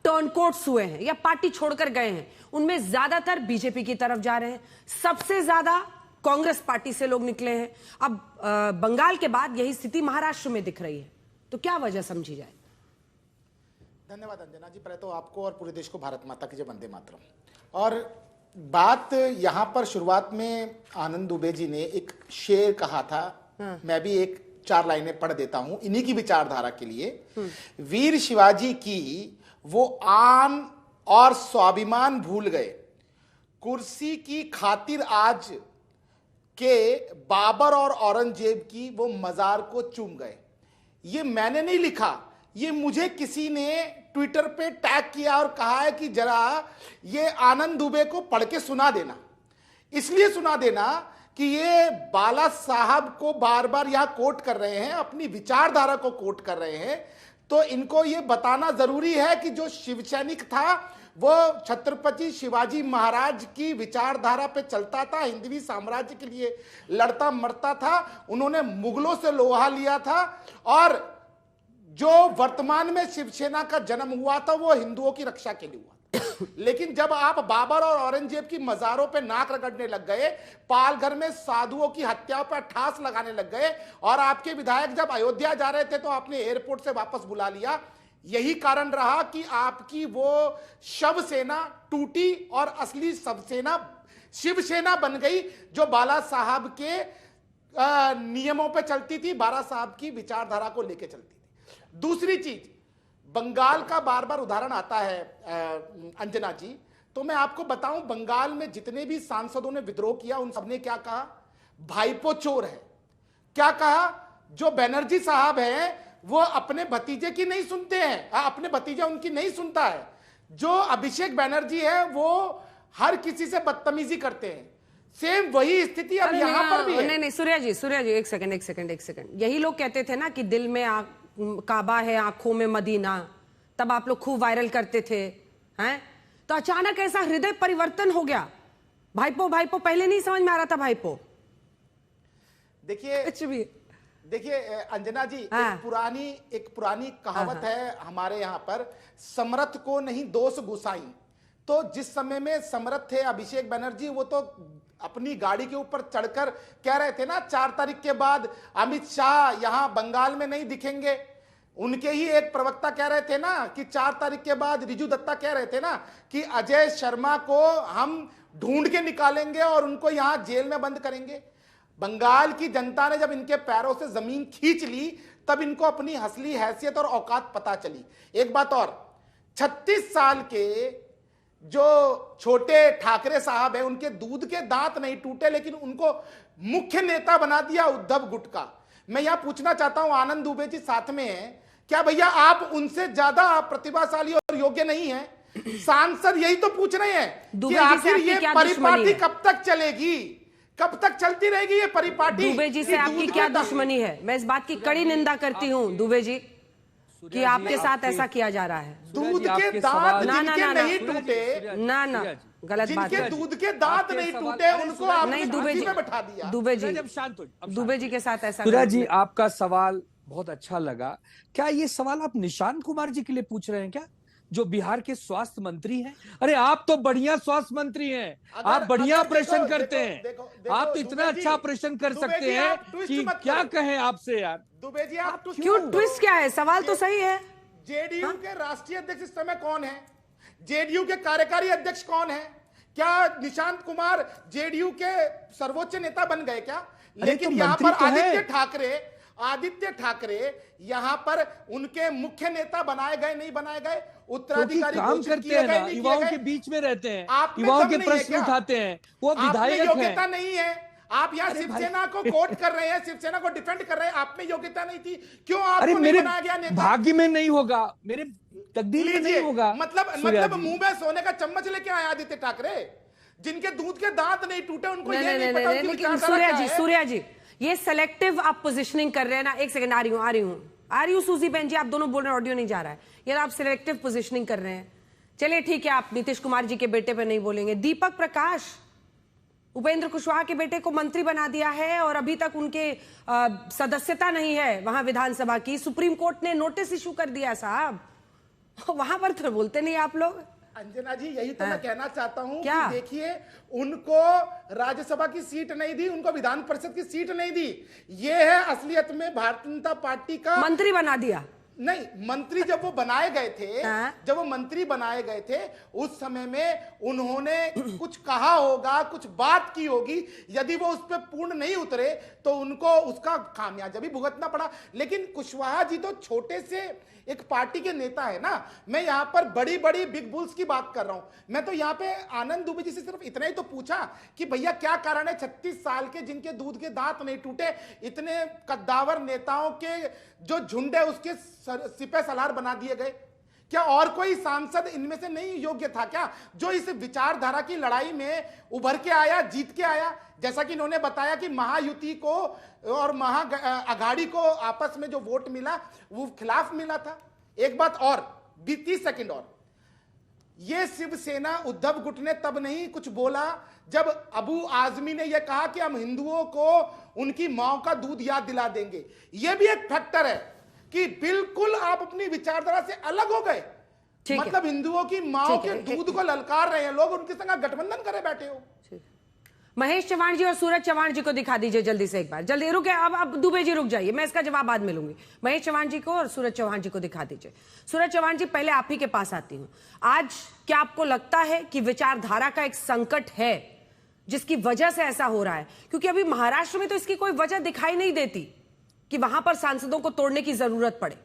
टर्नकोट्स हुए हैं या पार्टी छोड़कर गए हैं, उनमें ज्यादातर बीजेपी की तरफ जा रहे हैं, सबसे ज्यादा कांग्रेस पार्टी से लोग निकले हैं। अब बंगाल के बाद यही स्थिति महाराष्ट्र में दिख रही है, तो क्या वजह समझी जाए? धन्यवाद अंजना जी, पहले तो आपको और पूरे देश को भारत माता की जय, वंदे मातरम। और बात यहां पर शुरुआत में आनंद दुबे जी ने एक शेर कहा था, मैं भी एक 4 लाइनें पढ़ देता हूं इन्हीं की विचारधारा के लिए। वीर शिवाजी की वो आन और स्वाभिमान भूल गए, कुर्सी की खातिर आज के बाबर और औरंगजेब की वो मजार को चूम गए। ये मैंने नहीं लिखा, ये मुझे किसी ने ट्विटर पे टैग किया और कहा है कि जरा ये आनंद दुबे को पढ़ के सुना देना। इसलिए सुना देना कि ये बाला साहब को बार बार यहां कोट कर रहे हैं, अपनी विचारधारा को कोट कर रहे हैं, तो इनको ये बताना जरूरी है कि जो शिव सैनिक था वो छत्रपति शिवाजी महाराज की विचारधारा पे चलता था, हिंदवी साम्राज्य के लिए लड़ता मरता था, उन्होंने मुगलों से लोहा लिया था और जो वर्तमान में शिवसेना का जन्म हुआ था वो हिंदुओं की रक्षा के लिए हुआ। लेकिन जब आप बाबर और औरंगजेब की मजारों पे नाक रगड़ने लग गए, पालघर में साधुओं की हत्या पर ठास लगाने लग गए और आपके विधायक जब अयोध्या जा रहे थे तो आपने एयरपोर्ट से वापस बुला लिया, यही कारण रहा कि आपकी वो शव सेना टूटी और असली शिवसेना शिवसेना बन गई, जो बाला साहब के नियमों पे चलती थी, बाला साहब की विचारधारा को लेके चलती थी। दूसरी चीज, बंगाल का बार बार उदाहरण आता है अंजना जी, तो मैं आपको बताऊं बंगाल में जितने भी सांसदों ने विद्रोह किया उन सबने क्या कहा? भाईपो चोर है। क्या कहा? जो बनर्जी साहब हैं वो अपने भतीजे की नहीं सुनते हैं, अपने भतीजा उनकी नहीं सुनता है। जो अभिषेक बनर्जी है वो हर किसी से बदतमीजी करते हैं। सेम वही स्थिति अब यहाँ पर भी है। नहीं सूर्या जी एक सेकंड। यही लोग कहते थे ना कि दिल में काबा है, आंखों में मदीना, तब आप लोग खूब वायरल करते थे, हैं? तो अचानक ऐसा हृदय परिवर्तन हो गया। भाईपो पहले नहीं समझ में आ रहा था भाईपो। देखिए अंजना जी, एक पुरानी कहावत है हमारे यहाँ पर, समर्थ को नहीं दोष गुसाई। तो जिस समय में समर्थ थे अभिषेक बनर्जी, वो तो अपनी गाड़ी के ऊपर चढ़कर कह रहे थे ना 4 तारीख के बाद अमित शाह यहां बंगाल में नहीं दिखेंगे। उनके ही एक प्रवक्ता कह रहे थे ना कि 4 तारीख के बाद, रिजू दत्ता कह रहे थे ना कि अजय शर्मा को हम ढूंढ के निकालेंगे और उनको यहां जेल में बंद करेंगे। बंगाल की जनता ने जब इनके पैरों से जमीन खींच ली तब इनको अपनी असली हैसियत और औकात पता चली। एक बात और, 36 साल के जो छोटे ठाकरे साहब हैं उनके दूध के दांत नहीं टूटे, लेकिन उनको मुख्य नेता बना दिया उद्धव गुट का। मैं यहां पूछना चाहता हूं, आनंद दुबे जी साथ में हैं, क्या भैया आप उनसे ज्यादा प्रतिभाशाली और योग्य नहीं हैं? सांसद यही तो पूछ रहे हैं कि आखिर ये परिपाटी कब तक चलेगी, कब तक चलती रहेगी ये परिपाटी? दुबे जी से आपकी क्या दुश्मनी है? मैं इस बात की कड़ी निंदा करती हूँ दुबे जी कि आपके साथ ऐसा किया जा रहा है। दूध के दांत जिनके नहीं टूटे, ना गलत बात जिनके है। दूध के दांत नहीं टूटे उनको आपने कुर्सी पे बैठा दिया। दुबे जी के साथ ऐसा सूर्या जी, आपका सवाल बहुत अच्छा लगा। क्या ये सवाल आप निशांत कुमार जी के लिए पूछ रहे हैं क्या, जो बिहार के स्वास्थ्य मंत्री हैं? अरे आप तो बढ़िया स्वास्थ्य मंत्री हैं, आप बढ़िया ऑपरेशन करते हैं, आप तो इतना अच्छा ऑपरेशन कर सकते हैं कि क्या कहें आपसे यार। दुबे जी आप क्यों ट्विस्ट क्या है? सवाल तो सही है। जेडीयू के राष्ट्रीय अध्यक्ष इस समय कौन है? जेडीयू के कार्यकारी अध्यक्ष कौन है? क्या निशांत कुमार जेडीयू के सर्वोच्च नेता बन गए क्या? लेकिन यहाँ पर आदित्य ठाकरे यहाँ पर उनके मुख्य नेता बनाए गए नहीं बनाए गए, उत्तराधिकारी काम करते हैं ना, युवाओं के बीच में रहते हैं, युवाओं के प्रश्न उठाते हैं, वो विधायक हैं। योग्यता नहीं है, आप यहाँ शिवसेना को कोट कर रहे हैं, शिवसेना को डिफेंड कर रहे हैं, आप में योग्यता नहीं थी, क्यों आपको नहीं बनाया गया नेता? भाग्य में नहीं होगा, मेरे तकदीर में नहीं होगा। मतलब मुंह में सोने का चम्मच लेके आए आदित्य ठाकरे, जिनके दूध के दांत नहीं टूटे, उनको ये नहीं पता उनकी विचारधारा क्या है। सूर्या जी, ये सेलेक्टिव आप पोजिशनिंग कर रहे हैं ना। एक सेकंड, आ रही हूँ सूजी बहन जी, आप दोनों बोल रहे हैं, ऑडियो नहीं जा रहा है। ये आप सिलेक्टिव पोजिशनिंग कर रहे हैं। चलिए ठीक है, आप नीतीश कुमार जी के बेटे पे नहीं बोलेंगे। दीपक प्रकाश उपेंद्र कुशवाहा के बेटे को मंत्री बना दिया है और अभी तक उनके सदस्यता नहीं है वहां विधानसभा की। सुप्रीम कोर्ट ने नोटिस इशू कर दिया साहब, वहां पर तो बोलते नहीं आप लोग। अंजना जी, यही तो मैं कहना चाहता हूं क्या? कि देखिए, उनको राज्यसभा की सीट नहीं दी, उनको विधान परिषद की सीट नहीं दी। ये है असलियत में भारतीय जनता पार्टी का। मंत्री बना दिया नहीं, मंत्री जब वो बनाए गए थे, जब वो मंत्री बनाए गए थे, उस समय में उन्होंने कुछ कहा होगा, कुछ बात की होगी। यदि वो उस पर पूर्ण नहीं उतरे तो उनको उसका खामियाजा भी भुगतना पड़ा। लेकिन कुशवाहा जी तो छोटे से एक पार्टी के नेता है ना। मैं यहाँ पर बड़ी बड़ी बिग बुल्स की बात कर रहा हूं। मैं तो यहाँ पे आनंद दुबे जी से सिर्फ इतना ही तो पूछा कि भैया क्या कारण है 36 साल के जिनके दूध के दांत नहीं टूटे, इतने कद्दावर नेताओं के जो झुंड है उसके सिपह सलार बना दिए गए? क्या और कोई सांसद इनमें से नहीं योग्य था क्या, जो इस विचारधारा की लड़ाई में उभर के आया, जीत के आया? जैसा कि इन्होंने बताया कि महायुति को और महाअघाड़ी को आपस में जो वोट मिला वो खिलाफ मिला था। एक बात और, 30 सेकंड और, ये शिवसेना उद्धव गुट ने तब नहीं कुछ बोला जब अबू आजमी ने यह कहा कि हम हिंदुओं को उनकी मां का दूध याद दिला देंगे। यह भी एक फैक्टर है कि बिल्कुल आप अपनी विचारधारा से अलग हो गए। मतलब हिंदुओं की मां के दूध को ललकार रहे हैं लोग, उनके संग गठबंधन करे बैठे हो। महेश चव्हाण जी और सूरज चव्हाण जी को दिखा दीजिए जल्दी से, एक बार जल्दी। रुके, अब दुबे जी रुक जाइए, मैं इसका जवाब बाद में लूंगी। महेश चव्हाण जी को और सूरज चव्हाण जी को दिखा दीजिए। सूरज चव्हाण जी, पहले आप ही के पास आती हूं। आज क्या आपको लगता है कि विचारधारा का एक संकट है जिसकी वजह से ऐसा हो रहा है? क्योंकि अभी महाराष्ट्र में तो इसकी कोई वजह दिखाई नहीं देती कि वहां पर सांसदों को तोड़ने की जरूरत पड़े।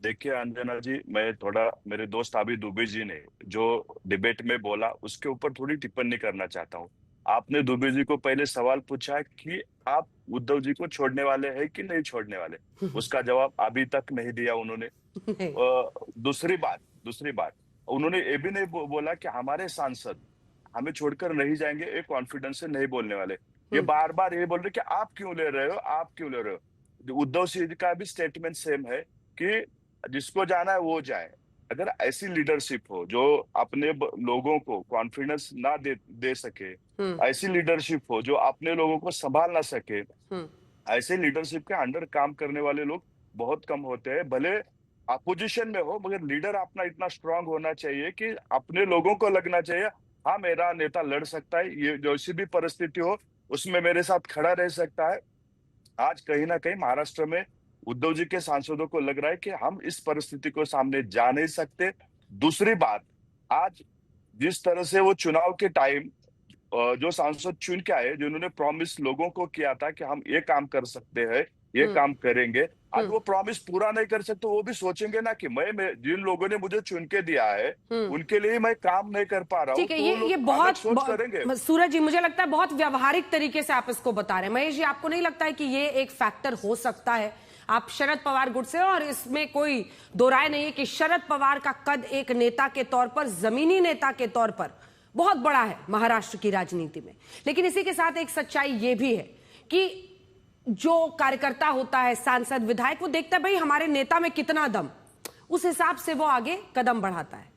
देखिए अंजना जी, मैं थोड़ा मेरे दोस्त आबिद दुबे जी ने जो डिबेट में बोला उसके ऊपर थोड़ी टिप्पणी करना चाहता हूँ। आपने दुबे जी को पहले सवाल पूछा कि आप उद्धव जी को छोड़ने वाले हैं कि नहीं छोड़ने वाले, उसका जवाब अभी तक नहीं दिया उन्होंने। दूसरी बात उन्होंने ये भी नहीं बोला कि हमारे सांसद हमें छोड़कर नहीं जाएंगे, एक कॉन्फिडेंस से नहीं बोलने वाले। ये बार बार ये बोल रहे कि आप क्यों ले रहे हो, आप क्यों ले रहे हो। उद्धव जी का भी स्टेटमेंट सेम है कि जिसको जाना है वो जाए। अगर ऐसी लीडरशिप हो जो अपने लोगों को कॉन्फिडेंस ना दे सके, ऐसी लीडरशिप हो जो अपने लोगों को संभाल ना सके, ऐसे लीडरशिप के अंडर काम करने वाले लोग बहुत कम होते हैं। भले अपोजिशन में हो, मगर लीडर अपना इतना स्ट्रांग होना चाहिए कि अपने लोगों को लगना चाहिए हाँ मेरा नेता लड़ सकता है, ये जैसी भी परिस्थिति हो उसमें मेरे साथ खड़ा रह सकता है। आज कहीं ना कहीं महाराष्ट्र में उद्धव जी के सांसदों को लग रहा है कि हम इस परिस्थिति को सामने जा नहीं सकते। दूसरी बात, आज जिस तरह से वो चुनाव के टाइम जो सांसद चुन के आए, जिन्होंने प्रॉमिस लोगों को किया था कि हम ये काम कर सकते हैं, ये काम करेंगे। आज वो प्रॉमिस पूरा नहीं कर सकते, वो भी सोचेंगे ना कि मैं जिन लोगों ने मुझे चुन के दिया है उनके लिए मैं काम नहीं कर पा रहा हूँ, ठीक है, तो वो ये लोग बहुत अलग सोच करेंगे। सूरज जी, मुझे लगता है बहुत व्यवहारिक तरीके से आप इसको बता रहे हैं। महेश जी, आपको नहीं लगता है कि ये एक फैक्टर हो सकता है? आप शरद पवार गुट से, और इसमें कोई दो राय नहीं है कि शरद पवार का कद एक नेता के तौर पर, जमीनी नेता के तौर पर बहुत बड़ा है महाराष्ट्र की राजनीति में। लेकिन इसी के साथ एक सच्चाई ये भी है कि जो कार्यकर्ता होता है, सांसद, विधायक, वो देखता है भाई हमारे नेता में कितना दम, उस हिसाब से वो आगे कदम बढ़ाता है।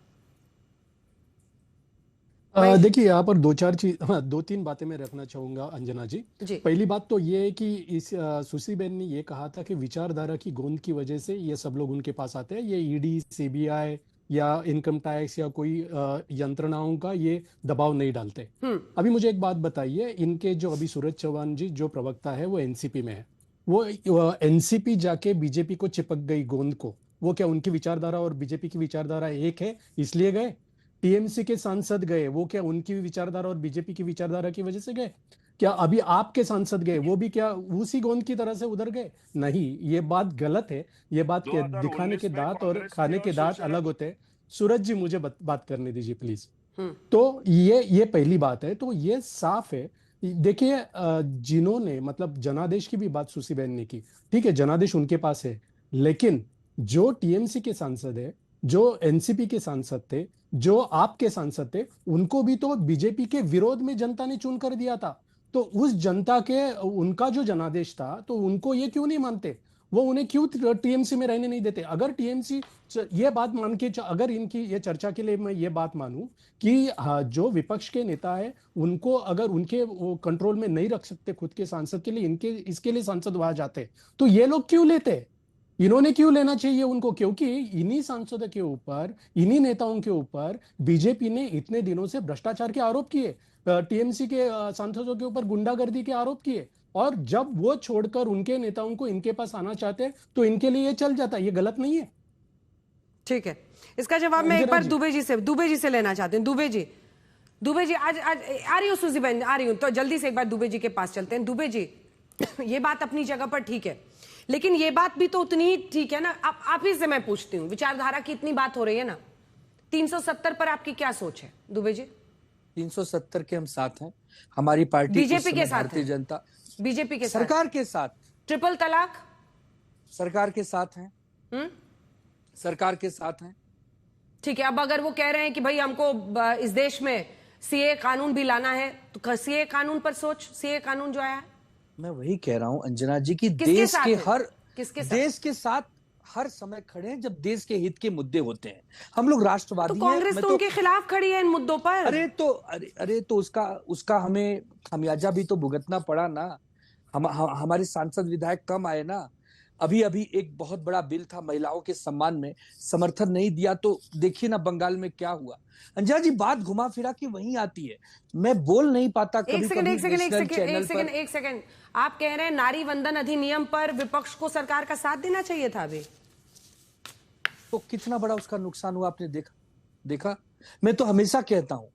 देखिए, यहाँ पर दो तीन बातें मैं रखना चाहूंगा अंजना जी। पहली बात तो ये है कि इस सुश्री बहन ने ये कहा था कि विचारधारा की गोंद की वजह से ये सब लोग उनके पास आते हैं। ये ईडी, सीबीआई या इनकम टैक्स या कोई यंत्रणाओं का ये दबाव नहीं डालते। अभी मुझे एक बात बताइए, इनके जो अभी सूरज चौहान जी जो प्रवक्ता है वो एनसीपी में है, वो एनसीपी जाके बीजेपी को चिपक गई गोंद को। वो क्या उनकी विचारधारा और बीजेपी की विचारधारा एक है इसलिए गए? टीएमसी के सांसद गए, वो क्या उनकी विचारधारा और बीजेपी की विचारधारा की वजह से गए? क्या अभी आपके सांसद गए, वो भी क्या उसी गोंद की तरह से उधर गए? नहीं, ये बात गलत है। ये बात के दिखाने के दांत और खाने के दांत अलग होते हैं। सूरज जी, मुझे बात करने दीजिए प्लीज। तो ये पहली बात है। तो ये साफ है। देखिए, जिन्होंने मतलब जनादेश की भी बात सुश्री बहन ने की, ठीक है, जनादेश उनके पास है, लेकिन जो टीएमसी के सांसद है, जो एनसीपी के सांसद थे, जो आपके सांसद थे, उनको भी तो बीजेपी के विरोध में जनता ने चुन कर दिया था। तो उस जनता के उनका जो जनादेश था, तो उनको ये क्यों नहीं मानते? वो उन्हें क्यों टीएमसी में रहने नहीं देते? अगर टीएमसी ये बात मान के, अगर इनकी ये चर्चा के लिए मैं ये बात मानूं कि जो विपक्ष के नेता है उनको अगर उनके वो कंट्रोल में नहीं रख सकते खुद के सांसद के लिए, इनके इसके लिए सांसद वहां जाते, तो ये लोग क्यों लेते? इन्होंने क्यों लेना चाहिए उनको? क्योंकि इन्हीं सांसदों के ऊपर, इन्हीं नेताओं के ऊपर बीजेपी ने इतने दिनों से भ्रष्टाचार के आरोप किए, टीएमसी के सांसदों के ऊपर गुंडागर्दी के आरोप किए, और जब वो छोड़कर उनके नेताओं को इनके पास आना चाहते हैं तो इनके लिए ये चल जाता है। ये गलत नहीं है। ठीक है, इसका जवाब मैं एक बार दुबे जी से लेना चाहती हूँ। दुबे जी, आज आ रही हूँ सुजी बहन, आ रही हूँ, तो जल्दी से एक बार दुबे जी के पास चलते हैं। दुबे जी, ये बात अपनी जगह पर ठीक है, लेकिन ये बात भी तो उतनी ही ठीक है ना। आप ही से मैं पूछती हूँ, विचारधारा की इतनी बात हो रही है ना, 370 पर आपकी क्या सोच है दुबे जी? 370 के हम साथ हैं। हमारी पार्टी बीजेपी के साथ, भारतीय जनता बीजेपी के सरकार के साथ, ट्रिपल तलाक सरकार के साथ हैं, सरकार के साथ हैं। ठीक है, अब अगर वो कह रहे हैं कि भाई हमको इस देश में सीए कानून भी लाना है, तो सीए कानून पर सोच, सीए कानून जो आया है, मैं वही कह रहा हूं अंजना जी की देश के साथ हर समय खड़े हैं जब देश के हित के मुद्दे होते हैं। हम लोग राष्ट्रवादी हैं। तो कांग्रेस तो उनके खिलाफ खड़ी है इन मुद्दों पर। अरे तो उसका हमें खमियाजा भी तो भुगतना पड़ा ना। हमारे सांसद विधायक कम आए ना। अभी एक बहुत बड़ा बिल था महिलाओं के सम्मान में, समर्थन नहीं दिया, तो देखिए ना बंगाल में क्या हुआ। अंजना जी, बात घुमा फिरा के वहीं आती है। मैं बोल नहीं पाता कभी। एक सेकंड, आप कह रहे हैं नारी वंदन अधिनियम पर विपक्ष को सरकार का साथ देना चाहिए था अभी, तो कितना बड़ा उसका नुकसान हुआ आपने देखा। मैं तो हमेशा कहता हूं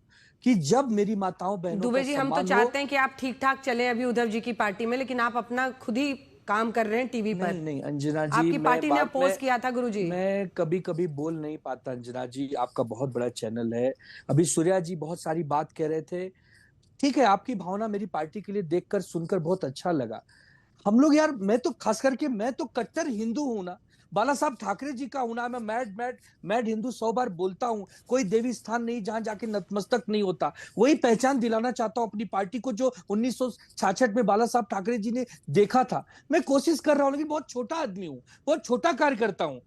कि जब मेरी माताओं बहनों, दुबे जी, हम तो चाहते हैं कि आप ठीक ठाक चले अभी उद्धव जी की पार्टी में, लेकिन आप अपना खुद ही काम कर रहे हैं टीवी पर। नहीं अंजना जी, आपकी पार्टी ने अपोज किया था गुरुजी। मैं कभी बोल नहीं पाता अंजना जी, आपका बहुत बड़ा चैनल है। अभी सूर्या जी बहुत सारी बात कह रहे थे, ठीक है, आपकी भावना मेरी पार्टी के लिए देखकर सुनकर बहुत अच्छा लगा। हम लोग यार, मैं तो खास करके मैं तो कट्टर हिंदू हूं ना, बाला साहब ठाकरे जी का हूं ना। मैं मैड हिंदू 100 बार बोलता हूं। कोई देवी स्थान नहीं जहां जाके नतमस्तक नहीं होता। वही पहचान दिलाना चाहता हूं अपनी पार्टी को जो 1966 में बाला साहब ठाकरे जी ने देखा था। मैं कोशिश कर रहा हूं, लेकिन बहुत छोटा आदमी हूं, बहुत छोटा कार्य करता हूं।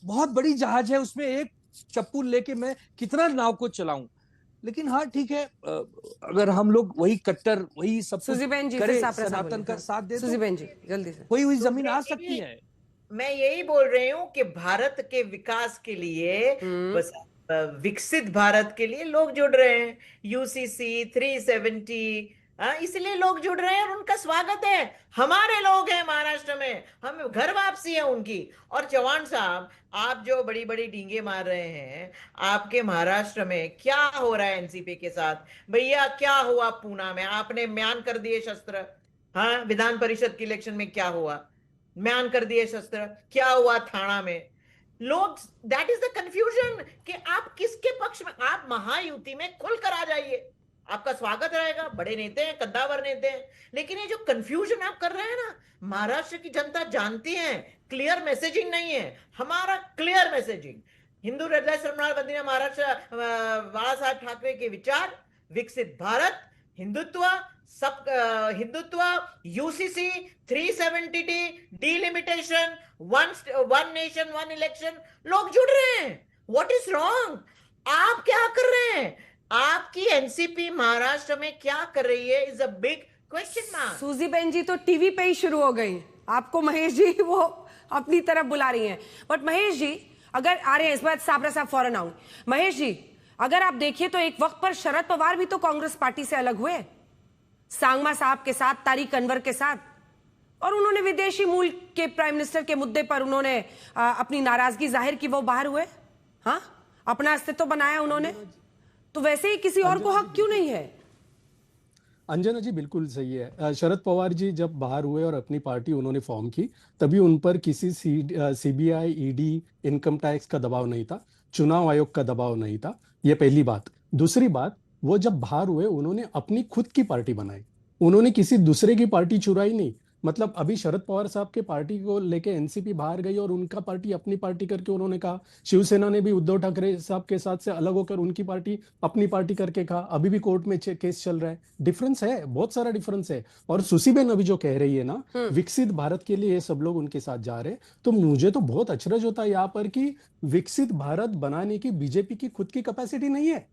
बहुत बड़ी जहाज है, उसमें एक चप्पू लेके मैं कितना नाव को चलाऊं। लेकिन हाँ ठीक है, अगर हम लोग वही कट्टर, वही सब करे, सनातन का साथ दे, जल्दी से कोई जमीन आ सकती है। मैं यही बोल रही हूँ कि भारत के विकास के लिए, विकसित भारत के लिए लोग जुड़ रहे हैं। यूसीसी 370, इसलिए लोग जुड़ रहे हैं और उनका स्वागत है। हमारे लोग हैं महाराष्ट्र में, हम घर वापसी है उनकी। और चौहान साहब, आप जो बड़ी बड़ी डींगे मार रहे हैं, आपके महाराष्ट्र में क्या हो रहा है एनसीपी के साथ? भैया क्या हुआ पूना में? आपने म्यान कर दिए शस्त्र। हाँ, विधान परिषद की इलेक्शन में क्या हुआ? म्यान कर दिए शस्त्र, क्या हुआ थाना में, लोग, दैट इज द कंफ्यूजन कि आप किसके पक्ष में, आप महायुति में खुलकर आ जाइए, आपका स्वागत रहेगा, बड़े नेते हैं, कद्दावर नेते हैं, लेकिन ये जो कंफ्यूजन आप कर रहे हैं ना, महाराष्ट्र की जनता जानती है, क्लियर मैसेजिंग नहीं है, हमारा क्लियर मैसेजिंग, हिंदू हृदय सम्राट वंदनीय महाराष्ट्र बाला साहेब ठाकरे के विचार, विकसित भारत, हिंदुत्व, सब Hindutva, UCC, 370D, delimitation, one nation one election, लोग जुड़ रहे हैं। What is wrong? आप क्या कर रहे हैं? आपकी एनसीपी महाराष्ट्र में क्या कर रही है is a big question mark. सूजी बहन जी तो टीवी पे ही शुरू हो गई, आपको महेश जी वो अपनी तरफ बुला रही हैं। बट महेश जी अगर आ रहे हैं, इस बार साबरा साहब फौरन आऊंगे। महेश जी अगर आप देखिए तो एक वक्त पर शरद पवार भी तो कांग्रेस पार्टी से अलग हुए, सांगमा साहब के साथ, तारिक अनवर के साथ, और उन्होंने विदेशी मूल के प्राइम मिनिस्टर के मुद्दे पर उन्होंने अपनी नाराजगी जाहिर की, वो बाहर हुए, हाँ अपना अस्तित्व बनाया उन्होंने, तो वैसे ही किसी और को हक क्यों नहीं है? अंजना जी बिल्कुल सही है। शरद पवार जी जब बाहर हुए और अपनी पार्टी उन्होंने फॉर्म की, तभी उन पर किसी सीबीआई, ईडी, इनकम टैक्स का दबाव नहीं था, चुनाव आयोग का दबाव नहीं था, ये पहली बात। दूसरी बात, वो जब बाहर हुए उन्होंने अपनी खुद की पार्टी बनाई, उन्होंने किसी दूसरे की पार्टी चुराई नहीं। मतलब अभी शरद पवार साहब के पार्टी को लेके एनसीपी बाहर गई और उनका पार्टी अपनी पार्टी करके उन्होंने कहा, शिवसेना ने भी उद्धव ठाकरे साहब के साथ से अलग होकर उनकी पार्टी अपनी पार्टी करके कहा, अभी भी कोर्ट में केस चल रहा है। डिफरेंस है, बहुत सारा डिफरेंस है। और सुसीबेन अभी जो कह रही है ना, विकसित भारत के लिए ये सब लोग उनके साथ जा रहे हैं, तो मुझे तो बहुत अचरज होता है यहाँ पर कि विकसित भारत बनाने की बीजेपी की खुद की कैपेसिटी नहीं है।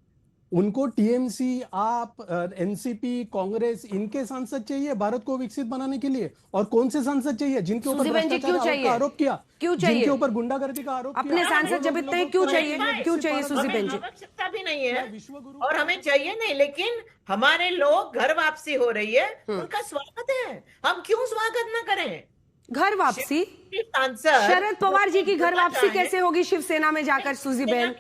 उनको टीएमसी, आप, एनसीपी, कांग्रेस, इनके सांसद चाहिए भारत को विकसित बनाने के लिए। और कौन से सांसद चाहिए? जिनके ऊपर भ्रष्टाचार का आरोप किया, क्यों चाहिए? जिनके ऊपर गुंडागर्दी का आरोप अपने सांसद जब इतने क्यों चाहिए? क्यों चाहिए सूजी बहन जी? आवश्यकता भी नहीं है और हमें चाहिए नहीं, लेकिन हमारे लोग घर वापसी हो रही है, उनका स्वागत है, हम क्यों स्वागत ना करें? घर वापसी? सांसद शरद पवार जी की घर वापसी कैसे होगी शिवसेना में जाकर सूजी बहन?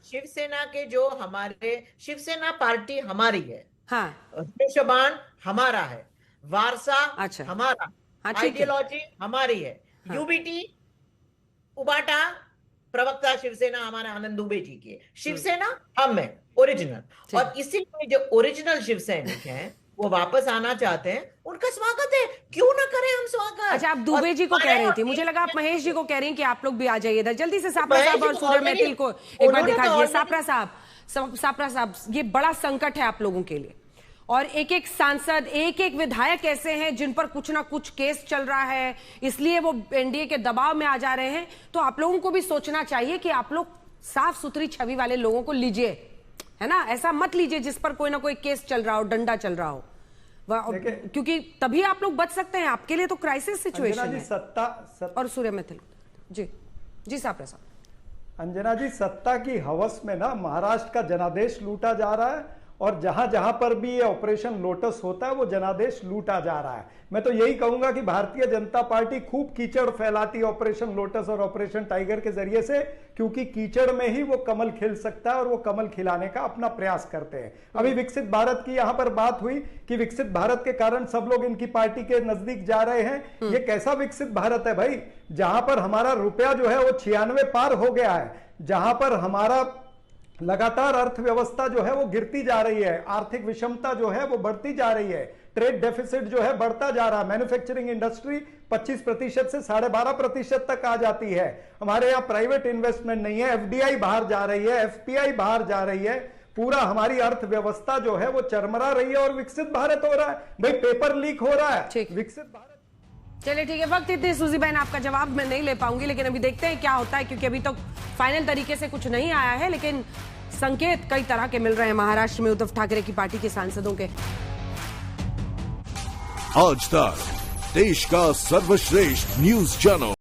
शिवसेना के जो हमारे, शिवसेना पार्टी हमारी है, हाँ, धनुष्यबाण हमारा है, वारसा अच्छा, हमारा, हाँ, आइडियोलॉजी हमारी है, हाँ, यूबीटी उबाटा प्रवक्ता शिवसेना हमारे आनंद दुबे जी की है, शिवसेना हम है ओरिजिनल, और इसीलिए जो ओरिजिनल शिवसैनिक हैं वो वापस आना चाहते हैं, उनका स्वागत है, क्यों ना करें हम स्वागत। अच्छा, आप दुबे जी को कह रही थी, मुझे लगा आप महेश जी को कह रही हैं कि आप लोग भी आ जाइए इधर जल्दी से। सापरा साहब और सूर्य मैथिल को एक बार दिखा दीजिए। सापरा साहब, ये बड़ा संकट है आप लोगों के लिए, और एक एक सांसद, एक एक विधायक ऐसे हैं जिन पर कुछ ना कुछ केस चल रहा है, इसलिए वो एनडीए के दबाव में आ जा रहे हैं। तो आप लोगों को भी सोचना चाहिए कि आप लोग साफ सुथरी छवि वाले लोगों को लीजिए, है ना, ऐसा मत लीजिए जिस पर कोई ना कोई केस चल रहा हो, डंडा चल रहा हो, क्योंकि तभी आप लोग बच सकते हैं। आपके लिए तो क्राइसिस सिचुएशन है। सत्ता और सूर्य मैथिल जी साहब साहब। अंजना जी, सत्ता की हवस में ना महाराष्ट्र का जनादेश लूटा जा रहा है, और जहां जहां पर भी ये ऑपरेशन लोटस होता है वो जनादेश लूटा जा रहा है। मैं तो यही कहूंगा कि भारतीय जनता पार्टी खूब कीचड़ फैलाती है ऑपरेशन लोटस और ऑपरेशन टाइगर के जरिए से, क्योंकि कीचड़ में ही वो कमल खिल सकता है और वो कमल खिलाने का अपना प्रयास करते हैं। अभी विकसित भारत की यहां पर बात हुई कि विकसित भारत के कारण सब लोग इनकी पार्टी के नजदीक जा रहे हैं। ये कैसा विकसित भारत है भाई, जहां पर हमारा रुपया जो है वो 96 पार हो गया है, जहां पर हमारा लगातार अर्थव्यवस्था जो है वो गिरती जा रही है, आर्थिक विषमता जो है वो बढ़ती जा रही है, ट्रेड डेफिसिट जो है बढ़ता जा रहा है, मैन्युफैक्चरिंग इंडस्ट्री 25% से 12.5% तक आ जाती है, हमारे यहाँ प्राइवेट इन्वेस्टमेंट नहीं है, एफडीआई बाहर जा रही है, एफपीआई बाहर जा रही है, पूरा हमारी अर्थव्यवस्था जो है वो चरमरा रही है, और विकसित भारत हो रहा है भाई, पेपर लीक हो रहा है, विकसित भारत। चलिए ठीक है, वक्त इतनी सूजी बहन आपका जवाब मैं नहीं ले पाऊंगी, लेकिन अभी देखते हैं क्या होता है, क्योंकि अभी तक फाइनल तरीके से कुछ नहीं आया है, लेकिन संकेत कई तरह के मिल रहे हैं महाराष्ट्र में उद्धव ठाकरे की पार्टी के सांसदों के। आज तक देश का सर्वश्रेष्ठ न्यूज चैनल